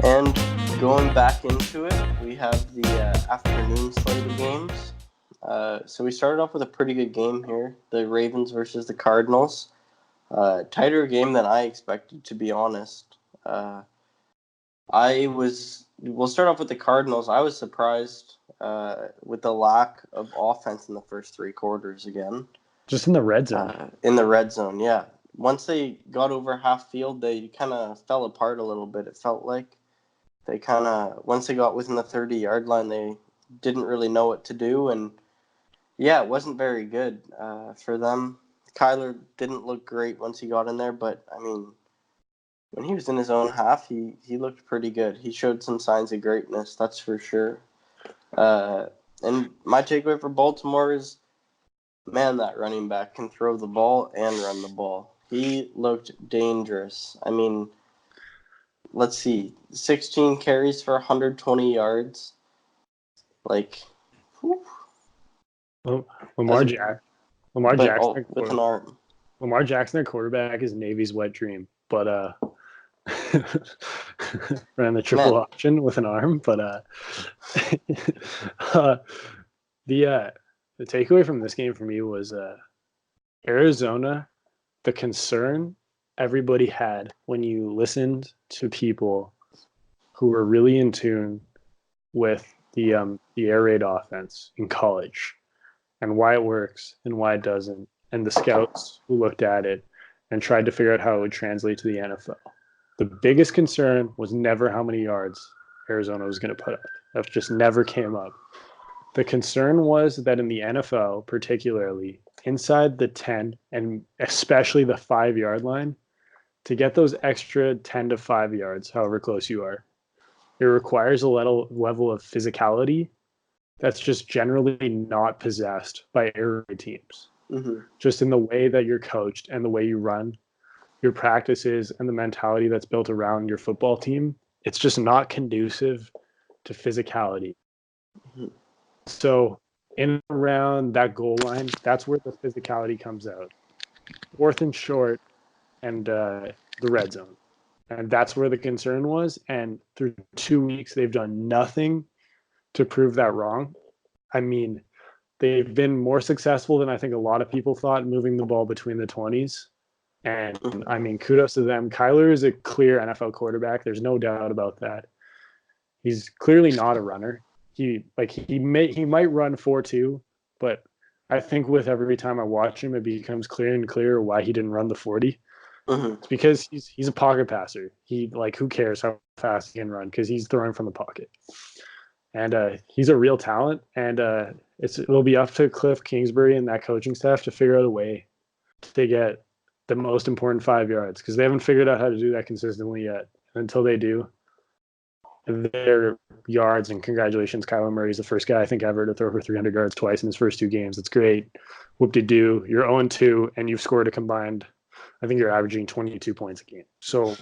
And going back into it, we have the afternoon slate of games. So we started off with a pretty good game here, the Ravens versus the Cardinals. Tighter game than I expected, to be honest. We'll start off with the Cardinals. I was surprised with the lack of offense in the first three quarters again. Just in the red zone. In the red zone, yeah. Once they got over half field, they kind of fell apart a little bit, it felt like. Once they got within the 30-yard line, they didn't really know what to do. And, yeah, it wasn't very good for them. Kyler didn't look great once he got in there, but, I mean, when he was in his own half, he looked pretty good. He showed some signs of greatness, that's for sure. And my takeaway for Baltimore is, man, that running back can throw the ball and run the ball. He looked dangerous. I mean, let's see, 16 carries for 120 yards. Like, whew. Lamar Jackson, with an arm. Lamar Jackson, their quarterback, is Navy's wet dream, but ran the triple option with an arm. But the takeaway from this game for me was Arizona. The concern everybody had when you listened to people who were really in tune with the air raid offense in college and why it works and why it doesn't, and the scouts who looked at it and tried to figure out how it would translate to the NFL. The biggest concern was never how many yards Arizona was going to put up. That just never came up. The concern was that in the NFL, particularly inside the 10 and especially the 5-yard line, to get those extra 10 to 5 yards, however close you are, it requires a level of physicality that's just generally not possessed by air raid teams. Mm-hmm. Just in the way that you're coached and the way you run your practices and the mentality that's built around your football team, it's just not conducive to physicality. Mm-hmm. So in and around that goal line, that's where the physicality comes out. Fourth and short and the red zone. And that's where the concern was. And through 2 weeks, they've done nothing to prove that wrong. I mean, they've been more successful than I think a lot of people thought moving the ball between the 20s. And I mean, kudos to them. Kyler is a clear NFL quarterback. There's no doubt about that. He's clearly not a runner. He might run 4.2, but I think with every time I watch him, it becomes clearer and clearer why he didn't run the 40. Mm-hmm. It's because he's a pocket passer. Who cares how fast he can run because he's throwing from the pocket. And he's a real talent, and it'll be up to Cliff Kingsbury and that coaching staff to figure out a way to get the most important 5 yards because they haven't figured out how to do that consistently yet. And until they do, their yards, and congratulations, Kyler Murray's the first guy I think ever to throw for 300 yards twice in his first 2 games. That's great. Whoop-de-doo. You're 0-2, and you've scored a combined, I think you're averaging 22 points a game. So,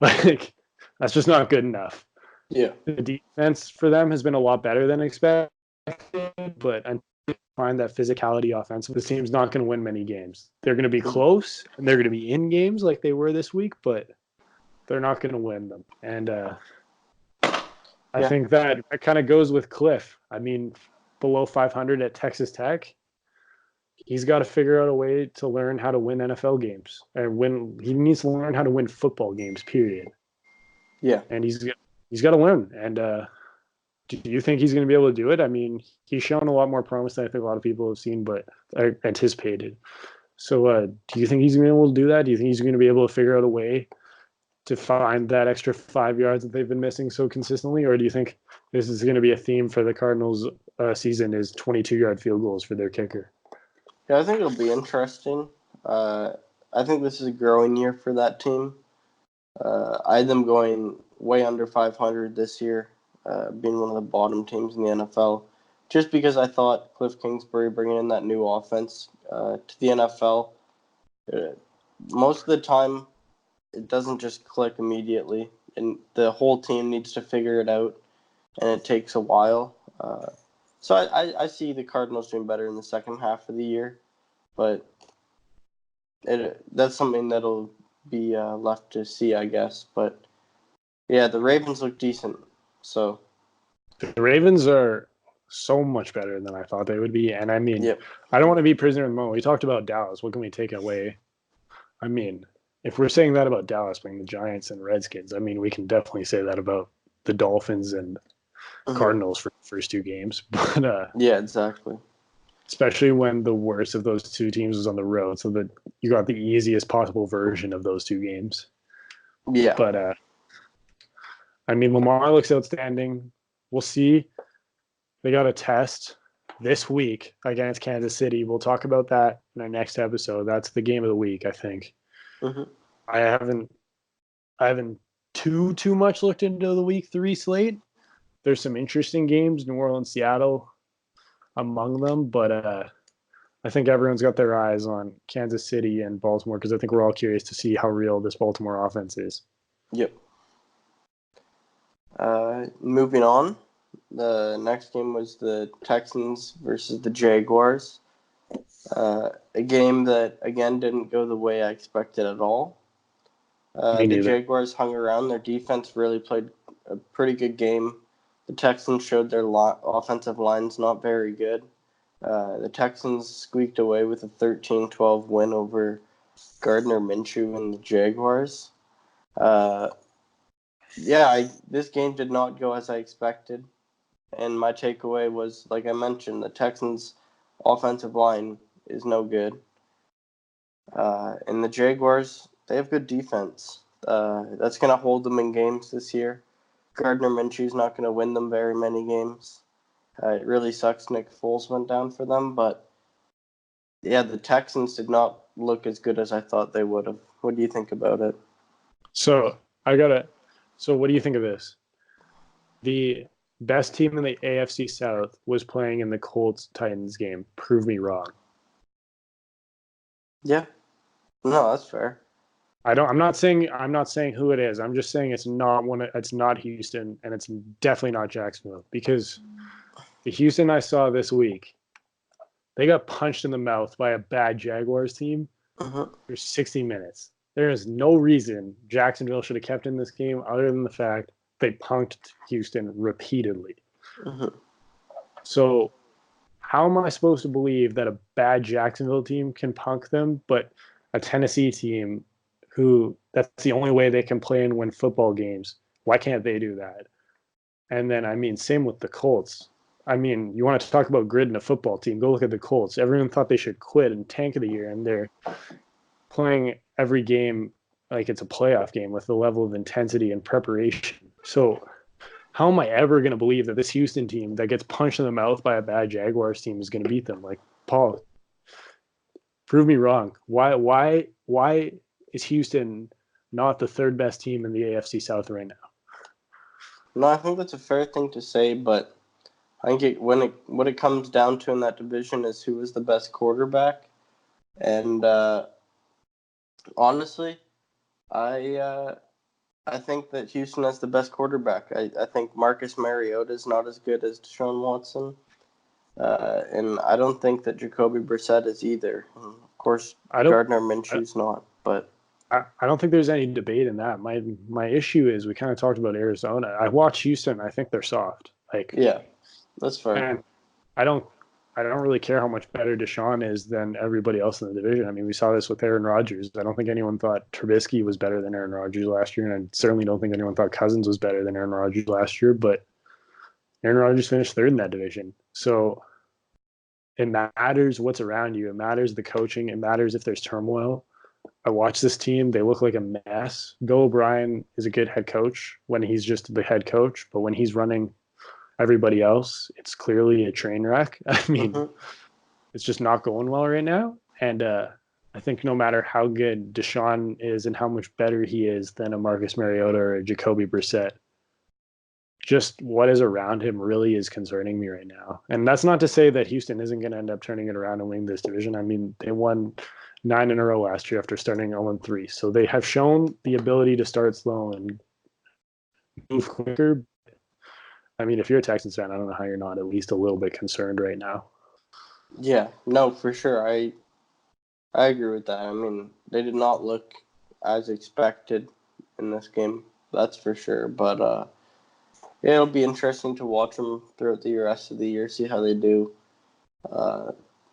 that's just not good enough. Yeah. The defense for them has been a lot better than expected, but until they find that physicality offensive, this team's not going to win many games. They're going to be close, and they're going to be in games like they were this week, but they're not going to win them. And I think that kind of goes with Cliff. I mean, below 500 at Texas Tech, he's got to figure out a way to learn how to win NFL games. He needs to learn how to win football games, period. Yeah. And he's got to learn. And do you think he's going to be able to do it? I mean, he's shown a lot more promise than I think a lot of people have seen, but anticipated. So do you think he's going to be able to do that? Do you think he's going to be able to figure out a way to find that extra 5 yards that they've been missing so consistently? Or do you think this is going to be a theme for the Cardinals season is 22-yard field goals for their kicker? Yeah, I think it'll be interesting. I think this is a growing year for that team. I had them going way under 500 this year, being one of the bottom teams in the NFL, just because I thought Cliff Kingsbury bringing in that new offense to the NFL, most of the time it doesn't just click immediately, and the whole team needs to figure it out, and it takes a while. So I see the Cardinals doing better in the second half of the year, but that's something that'll be left to see, I guess. But Yeah, the Ravens look decent. So, The Ravens are so much better than I thought they would be. And I mean, yep. I don't want to be prisoner of the moment. We talked about Dallas. What can we take away? I mean, if we're saying that about Dallas playing the Giants and Redskins, I mean, we can definitely say that about the Dolphins and Hmm. Cardinals for the first two games. But Yeah, exactly. especially when the worst of those two teams was on the road, so that you got the easiest possible version of those two games. Yeah. But I mean, Lamar looks outstanding. We'll see. They got a test this week against Kansas City. We'll talk about that in our next episode. That's the game of the week, I think. Hmm. I haven't I haven't too much looked into the week 3 slate. There's some interesting games, New Orleans, Seattle among them, but I think everyone's got their eyes on Kansas City and Baltimore because I think we're all curious to see how real this Baltimore offense is. Yep. Moving on. The next game was the Texans versus the Jaguars. A game that, again, didn't go the way I expected at all. Me The neither. Jaguars hung around. Their defense really played a pretty good game. The Texans showed their offensive line's not very good. The Texans squeaked away with a 13-12 win over Gardner Minshew and the Jaguars. Uh, this game did not go as I expected. And my takeaway was, like I mentioned, the Texans' offensive line is no good. And the Jaguars, they have good defense. That's going to hold them in games this year. Gardner Minshew's not going to win them very many games. It really sucks Nick Foles went down for them, but yeah, the Texans did not look as good as I thought they would have. What do you think about it? So I gotta. So what do you think of this? The best team in the AFC South was playing in the Colts Titans game. Prove me wrong. Yeah, no, that's fair. I'm not saying who it is. I'm just saying it's not one. It's not Houston, and it's definitely not Jacksonville because the Houston I saw this week, they got punched in the mouth by a bad Jaguars team Mm-hmm. for 60 minutes. There is no reason Jacksonville should have kept in this game other than the fact they punked Houston repeatedly. Mm-hmm. So how am I supposed to believe that a bad Jacksonville team can punk them, but a Tennessee team who that's the only way they can play and win football games, why can't they do that? And then, I mean, same with the Colts. I mean, you want to talk about grit in a football team? Go look at the Colts. Everyone thought they should quit and tank of the year, and they're playing every game like it's a playoff game with the level of intensity and preparation. So, how am I ever going to believe that this Houston team that gets punched in the mouth by a bad Jaguars team is going to beat them? Like, Paul, prove me wrong. Why is Houston not the third best team in the AFC South right now? No, I think that's a fair thing to say, but I think what it comes down to in that division is who is the best quarterback. And honestly, I I think that Houston has the best quarterback. I think Marcus Mariota is not as good as Deshaun Watson, and I don't think that Jacoby Brissett is either. And of course, I don't. Gardner I, Minshew's not, but I don't think there's any debate in that. My issue is we kind of talked about Arizona. I watch Houston. I think they're soft. Like, yeah, that's fair. and I don't I don't really care how much better Deshaun is than everybody else in the division. I mean, we saw this with Aaron Rodgers. I don't think anyone thought Trubisky was better than Aaron Rodgers last year, and I certainly don't think anyone thought Cousins was better than Aaron Rodgers last year. But Aaron Rodgers finished third in that division, so it matters what's around you. It matters the coaching. It matters if there's turmoil. I watch this team. They look like a mess. Bill O'Brien is a good head coach when he's just the head coach, but when he's running everybody else, it's clearly a train wreck. I mean, Mm-hmm. it's just not going well right now. And I think no matter how good Deshaun is and how much better he is than a Marcus Mariota or a Jacoby Brissett, just what is around him really is concerning me right now. And that's not to say that Houston isn't going to end up turning it around and winning this division. I mean, they won 9 in a row last year after starting 0-3. So they have shown the ability to start slow and move quicker. I mean, if you're a Texans fan, I don't know how you're not at least a little bit concerned right now. Yeah, no, for sure. I agree with that. I mean, they did not look as expected in this game. That's for sure. But yeah, it'll be interesting to watch them throughout the rest of the year, see how they do.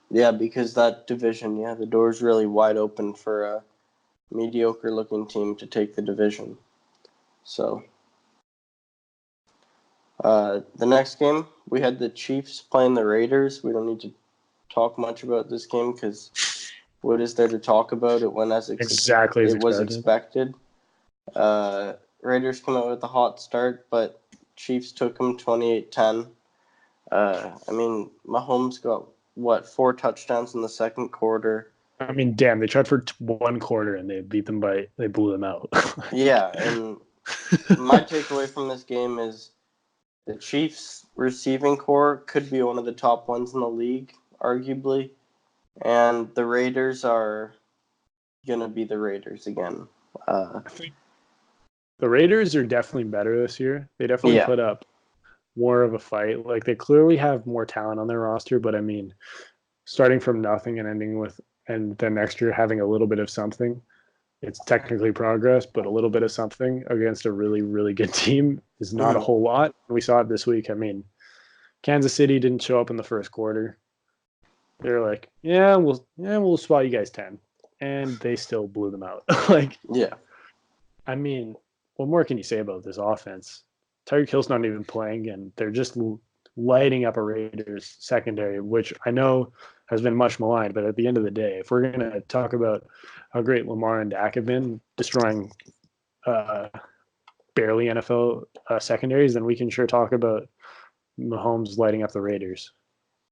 Yeah, because that division, the door's really wide open for a mediocre-looking team to take the division. So, the next game, we had the Chiefs playing the Raiders. We don't need to talk much about this game because what is there to talk about? It went as Exactly as it was expected. Raiders come out with a hot start, but Chiefs took them 28-10. I mean, Mahomes got, 4 touchdowns in the second quarter. I mean, damn, they tried for 1 quarter and they blew them out. Yeah, and my takeaway from this game is the Chiefs' receiving core could be one of the top ones in the league, arguably, and the Raiders are gonna be the Raiders again. I think the Raiders are definitely better this year. They definitely Yeah. put up more of a fight. Like they clearly have more talent on their roster, but I mean, starting from nothing and ending with, and then next year having a little bit of something, it's technically progress, but a little bit of something against a really, really good team is not a Mhm. whole lot. We saw it this week. I mean, Kansas City didn't show up in the first quarter. They're like, we'll spot you guys 10, and they still blew them out. Like, Yeah. I mean, what more can you say about this offense? Tyreek Hill's not even playing, and they're just lighting up a Raiders secondary, which I know has been much maligned. But at the end of the day, if we're going to talk about how great Lamar and Dak have been destroying uh, barely NFL secondaries, then we can sure talk about Mahomes lighting up the Raiders.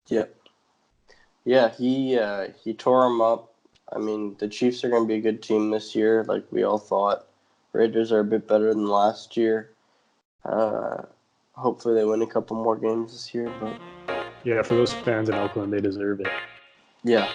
Yeah. Yeah, he tore them up. I mean, the Chiefs are going to be a good team this year, like we all thought. Raiders are a bit better than last year. Uh, Hopefully they win a couple more games this year, but Yeah, for those fans in Oakland, they deserve it. yeah,